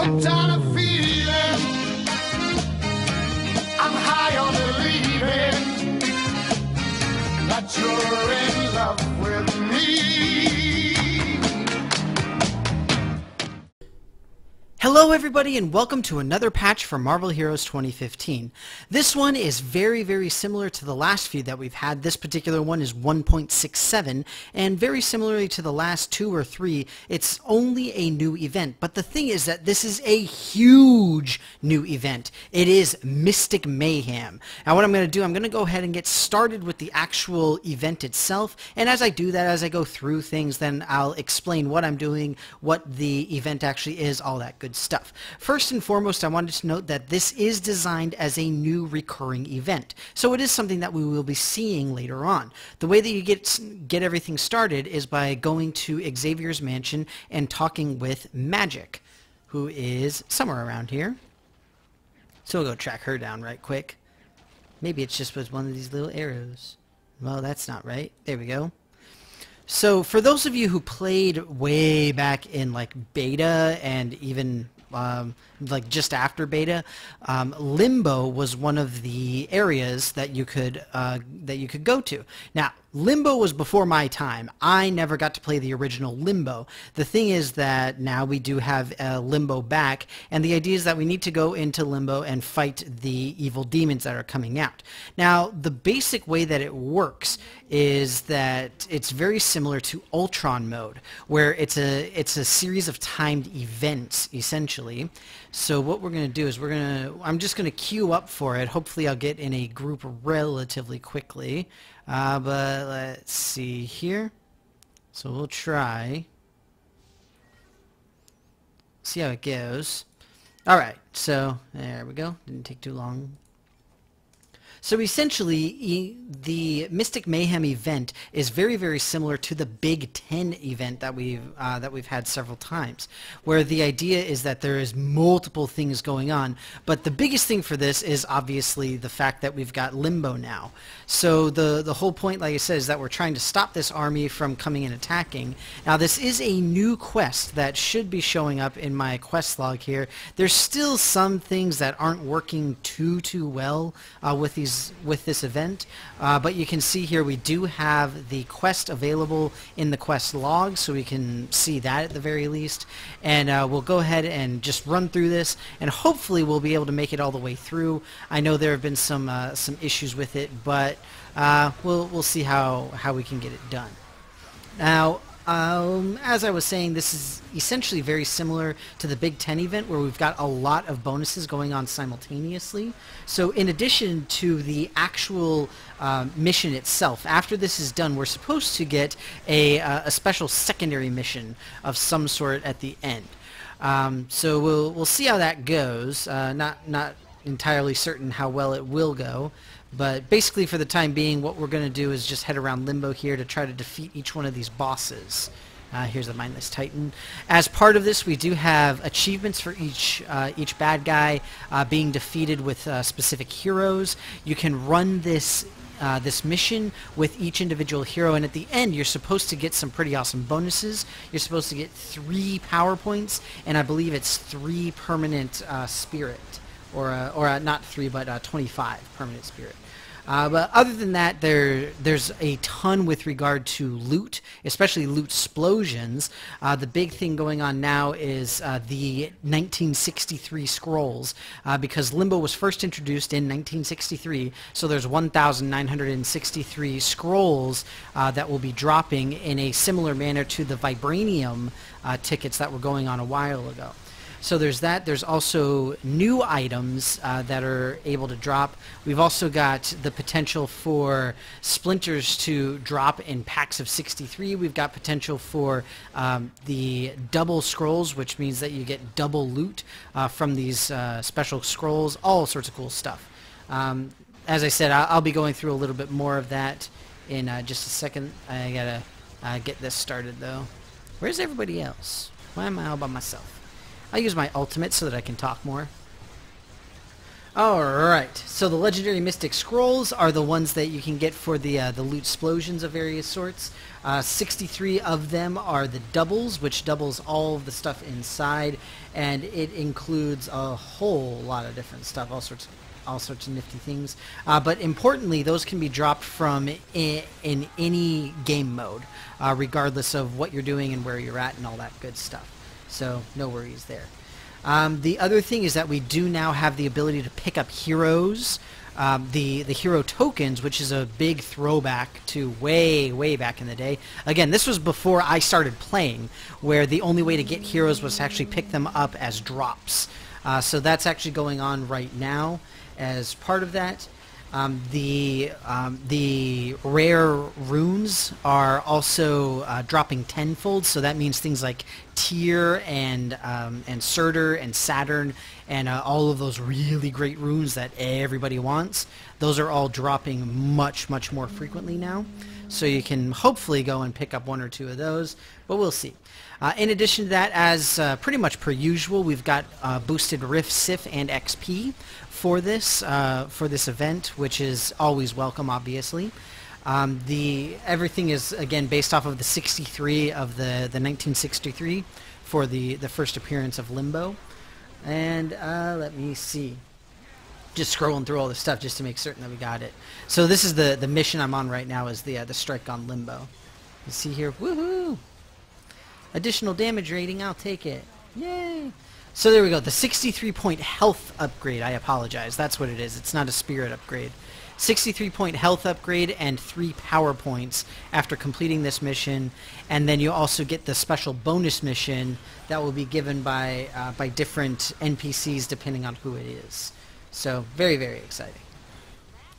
hooked on a feeling. I'm high on believing that you're in love with me. Hello everybody and welcome to another patch for Marvel Heroes 2015. This one is very similar to the last few that we've had. This particular one is 1.67 and very similarly to the last 2 or 3, it's only a new event. But the thing is that this is a huge new event. It is Mystic Mayhem. Now what I'm going to do, I'm going to go ahead and get started with the actual event itself, and as I do that, as I go through things, then I'll explain what I'm doing, what the event actually is, all that good stuff. First and foremost, I wanted to note that this is designed as a new recurring event, so it is something that we will be seeing later on. The way that you get everything started is by going to Xavier's mansion and talking with Magic, who is somewhere around here. So we'll go track her down right quick. Maybe it's just with one of these little arrows. Well, that's not right. There we go. So for those of you who played way back in like beta and even like just after beta, Limbo was one of the areas that you could go to. Now, Limbo was before my time. I never got to play the original Limbo. The thing is that now we do have Limbo back, and the idea is that we need to go into Limbo and fight the evil demons that are coming out. Now, the basic way that it works is that it's very similar to Ultron mode, where it's a series of timed events, essentially. So what we're going to do is I'm just going to queue up for it. Hopefully I'll get in a group relatively quickly. But let's see here. So we'll try. See how it goes. Alright, so there we go. Didn't take too long. So essentially, the Mystic Mayhem event is very similar to the Big Ten event that we've had several times, where the idea is that there is multiple things going on, but the biggest thing for this is obviously the fact that we've got Limbo now. So the whole point, like I said, is that we're trying to stop this army from coming and attacking. Now this is a new quest that should be showing up in my quest log here. There's still some things that aren't working too well with this event, but you can see here we do have the quest available in the quest log, so we can see that at the very least, and we'll go ahead and just run through this, and hopefully we'll be able to make it all the way through. I know there have been some issues with it, but we'll see how we can get it done. Now, as I was saying, this is essentially very similar to the Big Ten event, where we've got a lot of bonuses going on simultaneously. So in addition to the actual mission itself, after this is done, we're supposed to get a special secondary mission of some sort at the end. So we'll see how that goes. Not entirely certain how well it will go. But basically, for the time being, what we're going to do is just head around Limbo here to try to defeat each one of these bosses. Here's the Mindless Titan. As part of this, we do have achievements for each bad guy being defeated with specific heroes. You can run this mission with each individual hero, and at the end you're supposed to get some pretty awesome bonuses. You're supposed to get 3 power points, and I believe it's 3 permanent spirit. Or not 3, but 25 permanent spirit. But other than that, there's a ton with regard to loot, especially loot explosions. The big thing going on now is the 1963 scrolls, because Limbo was first introduced in 1963, so there's 1,963 scrolls that will be dropping in a similar manner to the Vibranium tickets that were going on a while ago. So there's that. There's also new items that are able to drop. We've also got the potential for splinters to drop in packs of 63. We've got potential for the double scrolls, which means that you get double loot from these special scrolls. All sorts of cool stuff. As I said, I'll be going through a little bit more of that in just a second. I gotta get this started, though. Where's everybody else? Why am I all by myself? I'll use my ultimate so that I can talk more. Alright, so the Legendary Mystic Scrolls are the ones that you can get for the loot explosions of various sorts. 63 of them are the doubles, which doubles all of the stuff inside, and it includes a whole lot of different stuff, all sorts of nifty things. But importantly, those can be dropped from in any game mode, regardless of what you're doing and where you're at and all that good stuff. So no worries there. The other thing is that we do now have the ability to pick up heroes, the hero tokens, which is a big throwback to way back in the day. Again, this was before I started playing, where the only way to get heroes was to actually pick them up as drops. So that's actually going on right now as part of that. The rare runes are also dropping tenfold, so that means things like Tyr and Surtur and Saturn and all of those really great runes that everybody wants. Those are all dropping much more frequently now, so you can hopefully go and pick up one or two of those, but we'll see. In addition to that, as pretty much per usual, we've got boosted Rift, Sif, and XP for this event, which is always welcome, obviously. Everything is, again, based off of the 63 of the 1963 for the first appearance of Limbo. And let me see. Just scrolling through all the stuff just to make certain that we got it. So this is the mission I'm on right now, is the strike on Limbo. You see here, woohoo! Additional damage rating, I'll take it. Yay! So there we go, the 63-point health upgrade. I apologize, that's what it is. It's not a spirit upgrade. 63-point health upgrade and 3 power points after completing this mission, and then you also get the special bonus mission that will be given by different NPCs depending on who it is. So very exciting.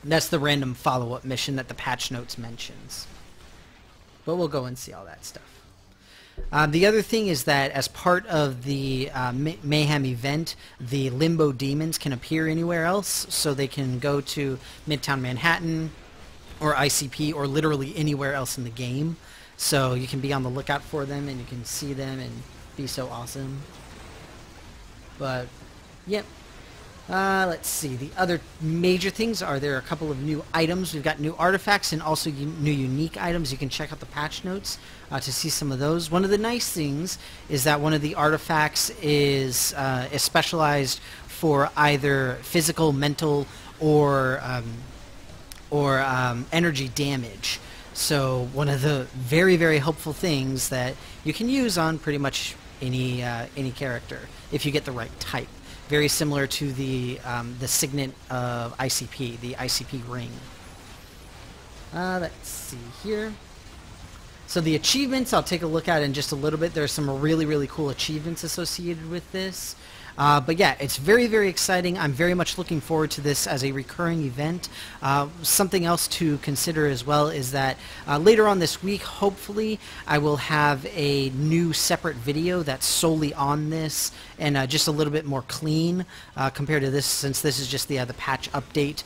And that's the random follow-up mission that the patch notes mentions. But we'll go and see all that stuff. The other thing is that as part of the Mayhem event, the Limbo demons can appear anywhere else, so they can go to Midtown Manhattan or ICP or literally anywhere else in the game. So you can be on the lookout for them and you can see them and be so awesome. But, yep. Let's see. The other major things are there are a couple of new items. We've got new artifacts and also new unique items. You can check out the patch notes to see some of those. One of the nice things is that one of the artifacts is specialized for either physical, mental, or energy damage. So one of the very helpful things that you can use on pretty much any character if you get the right type. Very similar to the signet of ICP, the ICP ring. Let's see here. So the achievements, I'll take a look at in just a little bit. There's some really cool achievements associated with this. But yeah, it's very exciting. I'm very much looking forward to this as a recurring event. Something else to consider as well is that later on this week, hopefully, I will have a new separate video that's solely on this and just a little bit more clean compared to this, since this is just the patch update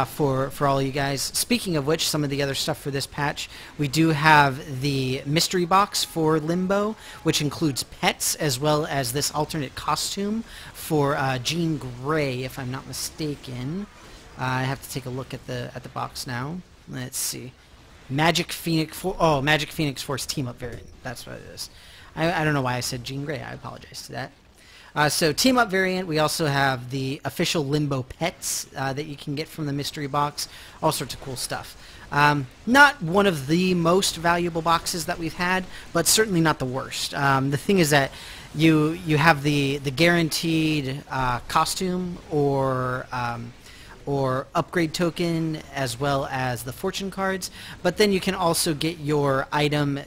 for all you guys. Speaking of which, some of the other stuff for this patch, we do have the mystery box for Limbo, which includes pets as well as this alternate costume for Jean Grey, if I'm not mistaken. I have to take a look at the box now. Let's see. Magic Phoenix Force Team Up variant. That's what it is. I don't know why I said Jean Grey. I apologize to that. So Team Up variant, we also have the official Limbo pets that you can get from the mystery box. All sorts of cool stuff. Not one of the most valuable boxes that we've had, but certainly not the worst. The thing is that you have the guaranteed costume or upgrade token, as well as the fortune cards, but then you can also get your item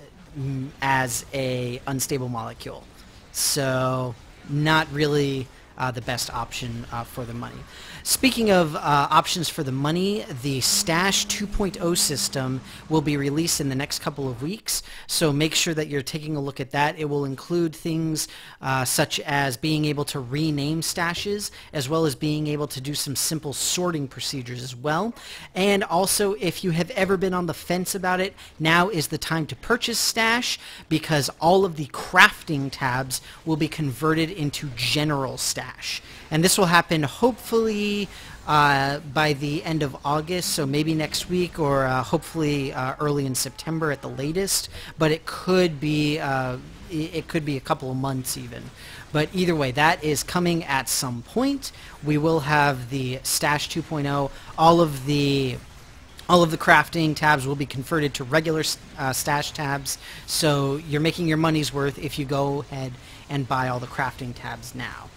as a unstable molecule. So not really the best option for the money. Speaking of options for the money, the Stash 2.0 system will be released in the next couple of weeks, so make sure that you're taking a look at that. It will include things such as being able to rename stashes, as well as being able to do some simple sorting procedures as well. And also, if you have ever been on the fence about it, now is the time to purchase Stash, because all of the crafting tabs will be converted into general Stash. stash. And this will happen hopefully by the end of August, so maybe next week, or hopefully early in September at the latest. But it could be a couple of months even. But either way, that is coming at some point. We will have the Stash 2.0. All of the crafting tabs will be converted to regular stash tabs, so you're making your money's worth if you go ahead and buy all the crafting tabs now.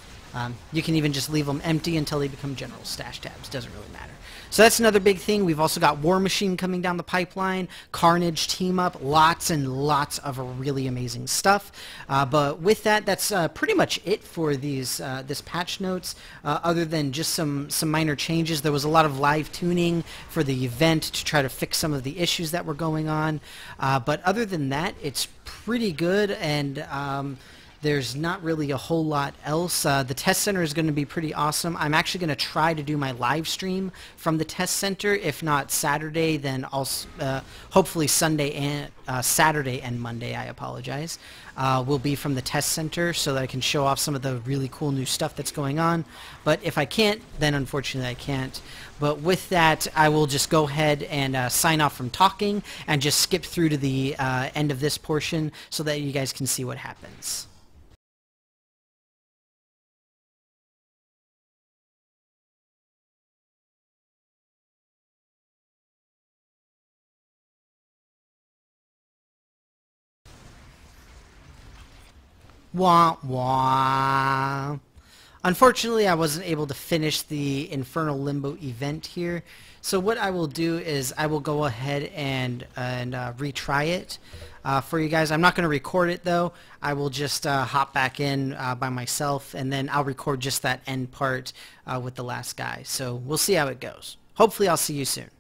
You can even just leave them empty until they become general stash tabs. Doesn't really matter. So that's another big thing. We've also got War Machine coming down the pipeline, Carnage team up, lots and lots of really amazing stuff. But with that, that's pretty much it for this patch notes. Other than just some minor changes, there was a lot of live tuning for the event to try to fix some of the issues that were going on. But other than that, it's pretty good, and there's not really a whole lot else. The test center is going to be pretty awesome. I'm actually going to try to do my live stream from the test center. If not Saturday, then also hopefully Sunday and Saturday and Monday. I apologize. Will be from the test center so that I can show off some of the really cool new stuff that's going on. But if I can't, then unfortunately I can't. But with that, I will just go ahead and sign off from talking and just skip through to the end of this portion so that you guys can see what happens. Wah wah. Unfortunately, I wasn't able to finish the Infernal Limbo event here. So what I will do is I will go ahead and retry it for you guys. I'm not going to record it though. I will just hop back in by myself, and then I'll record just that end part with the last guy. So we'll see how it goes. Hopefully I'll see you soon.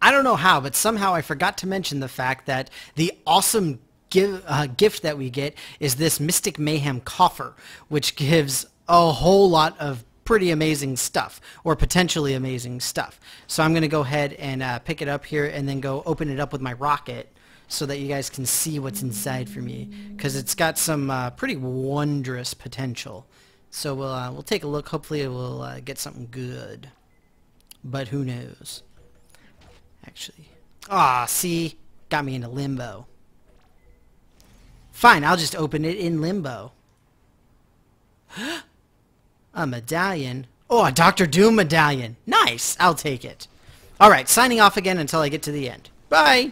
I don't know how, but somehow I forgot to mention the fact that the awesome gift that we get is this Mystic Mayhem coffer, which gives a whole lot of pretty amazing stuff, or potentially amazing stuff. So I'm going to go ahead and pick it up here and then go open it up with my rocket so that you guys can see what's inside for me, because it's got some pretty wondrous potential. So we'll take a look. Hopefully it will get something good, but who knows. Actually, see, got me into limbo. Fine, I'll just open it in limbo. A medallion. Oh, a Dr. Doom medallion. Nice, I'll take it. Alright, signing off again until I get to the end. Bye!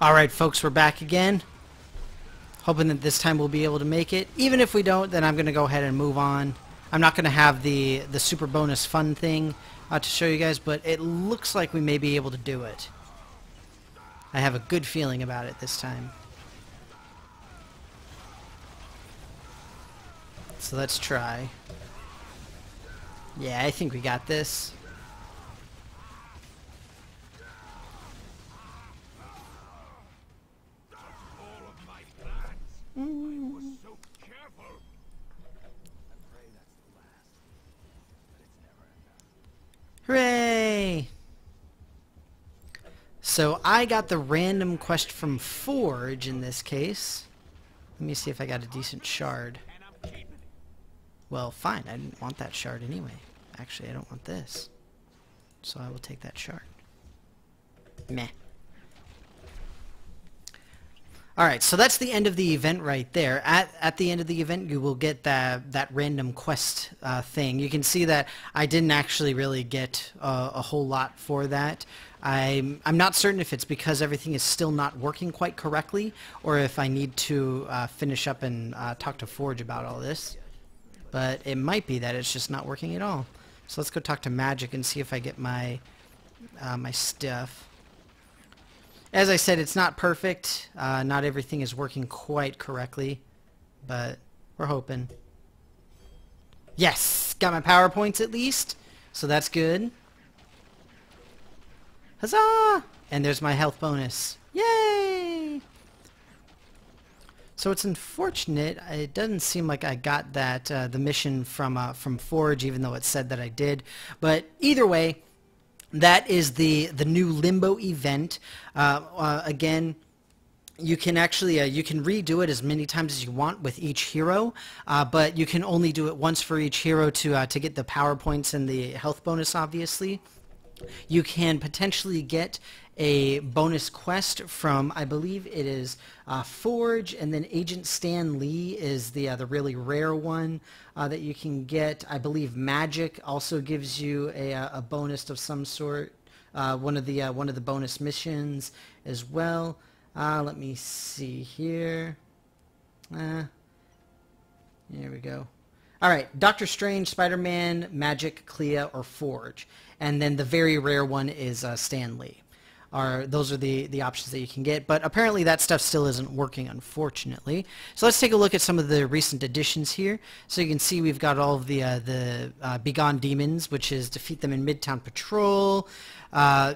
Alright, folks, we're back again. Hoping that this time we'll be able to make it. Even if we don't, then I'm going to go ahead and move on. I'm not going to have the super bonus fun thing to show you guys, but it looks like we may be able to do it. I have a good feeling about it this time. So let's try. Yeah, I think we got this. Hooray! So I got the random quest from Forge in this case. Let me see if I got a decent shard. Well, fine. I didn't want that shard anyway. Actually, I don't want this. So I will take that shard. Meh. Alright, so that's the end of the event right there. At the end of the event, you will get that random quest thing. You can see that I didn't actually really get a whole lot for that. I'm not certain if it's because everything is still not working quite correctly, or if I need to finish up and talk to Forge about all this. But it might be that it's just not working at all. So let's go talk to Magic and see if I get my my stuff. As I said, it's not perfect. Not everything is working quite correctly, but we're hoping. Yes! Got my power points at least, so that's good. Huzzah! And there's my health bonus. Yay! So it's unfortunate. It doesn't seem like I got that the mission from Forge, even though it said that I did. But either way, that is the new Limbo event. Again, you can actually you can redo it as many times as you want with each hero, but you can only do it once for each hero to get the power points and the health bonus, obviously. You can potentially get a bonus quest from, I believe it is Forge, and then Agent Stan Lee is the really rare one that you can get. I believe Magic also gives you a bonus of some sort, one of the bonus missions as well. Let me see here. Here we go. All right, Doctor Strange, Spider-Man, Magic, Clea, or Forge. And then the very rare one is Stan Lee. Those are the options that you can get, but apparently that stuff still isn't working, unfortunately. So let's take a look at some of the recent additions here. So you can see we've got all of the Begone Demons, which is defeat them in Midtown Patrol,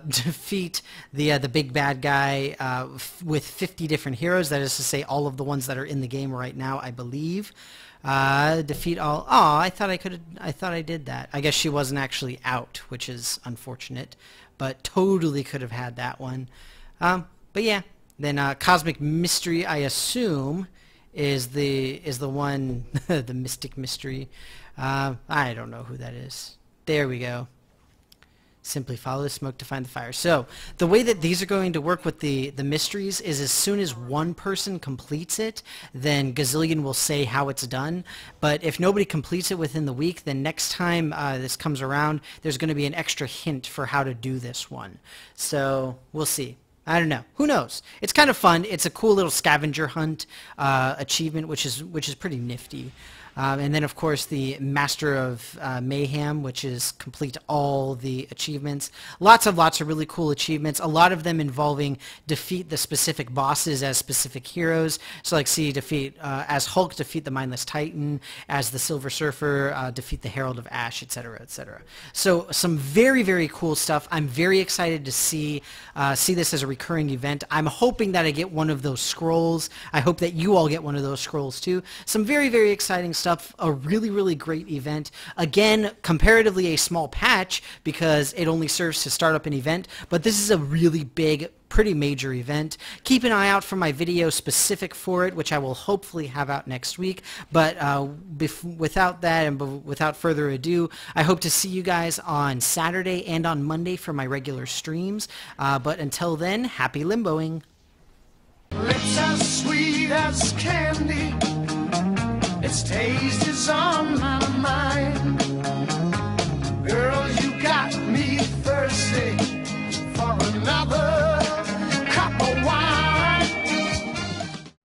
defeat the big bad guy with 50 different heroes. That is to say, all of the ones that are in the game right now, I believe. Defeat all. Oh, I thought I did that. I guess she wasn't actually out, which is unfortunate, but totally could have had that one. But yeah, then Cosmic Mystery, I assume, is the one, the Mystic Mystery. I don't know who that is. There we go. Simply follow the smoke to find the fire. So the way that these are going to work with the mysteries is as soon as one person completes it, then Gazillion will say how it's done. But if nobody completes it within the week, then next time this comes around, there's going to be an extra hint for how to do this one. So we'll see. I don't know. Who knows? It's kind of fun. It's a cool little scavenger hunt achievement, which is pretty nifty. And then, of course, the Master of Mayhem, which is complete all the achievements. Lots of really cool achievements, a lot of them involving defeat the specific bosses as specific heroes. So, like, see, defeat, as Hulk, defeat the Mindless Titan, as the Silver Surfer, defeat the Herald of Ash, etc., etc. So, some very cool stuff. I'm very excited to see this as a recurring event. I'm hoping that I get one of those scrolls. I hope that you all get one of those scrolls, too. Some very exciting stuff. A really great event. Again, comparatively a small patch because it only serves to start up an event, but this is a really big, pretty major event. Keep an eye out for my video specific for it, which I will hopefully have out next week. But without that and without further ado, I hope to see you guys on Saturday and on Monday for my regular streams. But until then, happy limboing. Lips as sweet as candy, its taste is